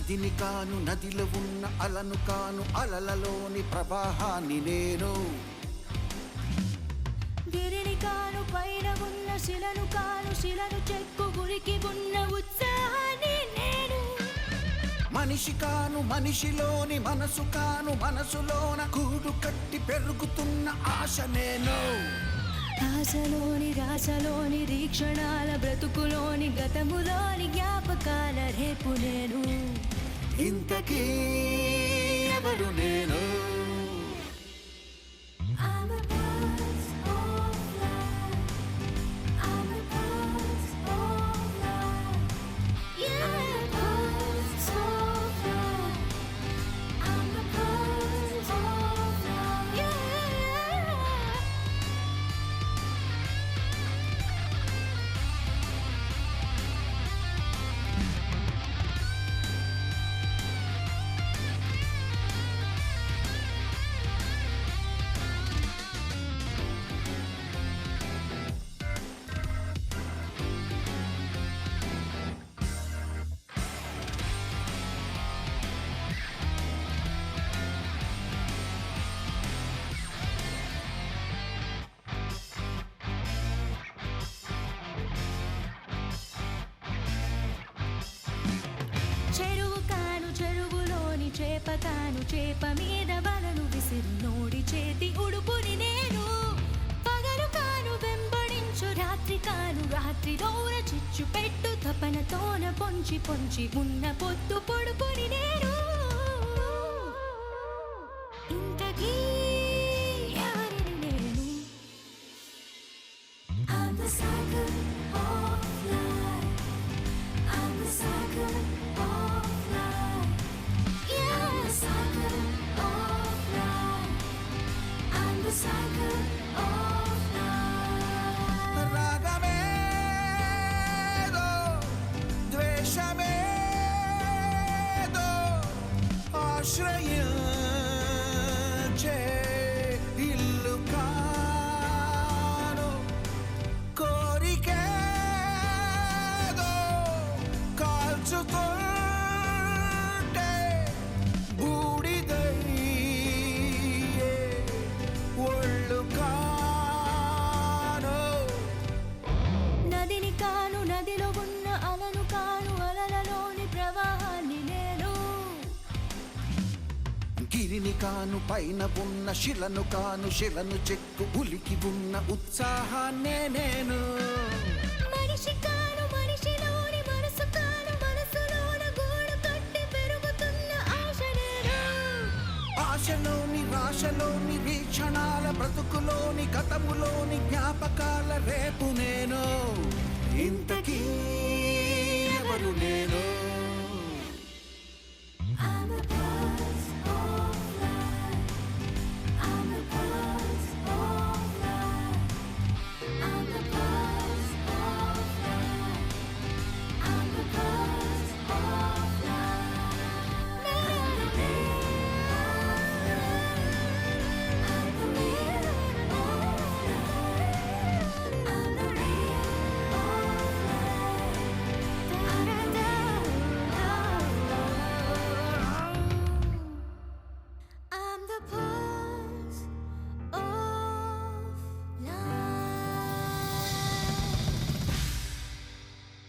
నదిని కాను నదిలో ఉన్న అలను కాను అలలలోని ప్రవాహాన్ని నేను గిరిని కాను పైన ఉన్న శిలను కాను శిలను చెక్కు గురికి ఉన్న ఉత్సాహాన్ని నేను మనిషి కాను మనిషిలోని మనసు కాను మనసులోన కూడు కట్టి పెరుగుతున్న ఆశ నేను ఆశలోని రాశలోని రీక్షణాల బ్రతుకులోని గతములోని జ్ఞాపకాల రేపు నేను ఇంతకీ ఎవరు నేను చేప కాను చేప మీద వలను విసిరు నోడి చేతి ఉడుపుని నేను పగలు కాను వెంబడించు రాత్రి కాను రాత్రిలోన చిచ్చు పెట్టు తపనతోన పొంచి పొంచి ఉన్న పొద్దు పొడుపుని నేను ఇంతకీ ఎవరిని నేను I'm the cycle of life I'm the cycle of life I'm the cycle of life I'm the cycle of life రాగమేదో ద్వేషమేదో ఆశ్రయించే ఇల్లు కాను కోరికేదో కాల్చుతో నదిలో ఉన్న అలను కాను అలలలోని ప్రవాహాన్ని నేను గిరిని కాను పైన ఉన్న శిలను కాను శిలను చెక్కు ఉలికి ఉన్న ఉత్సాహాన్నే నేను మనిషి కాను మనిషిలోని మనసు కాను మనసులోన గూడు కట్టి పెరుగుతున్న ఆశ నేను ఆశలోని రాశలోని వీక్షణాల బ్రతుకులోని గతములోని జ్ఞాపకాల రేపు నేను ఇంతకీ ఎవరు నేను I'm the pulse of life I'm the pulse of life I'm the pulse of life I'm the pulse of life I'm the wheel of life I'm the wheel of life I'm the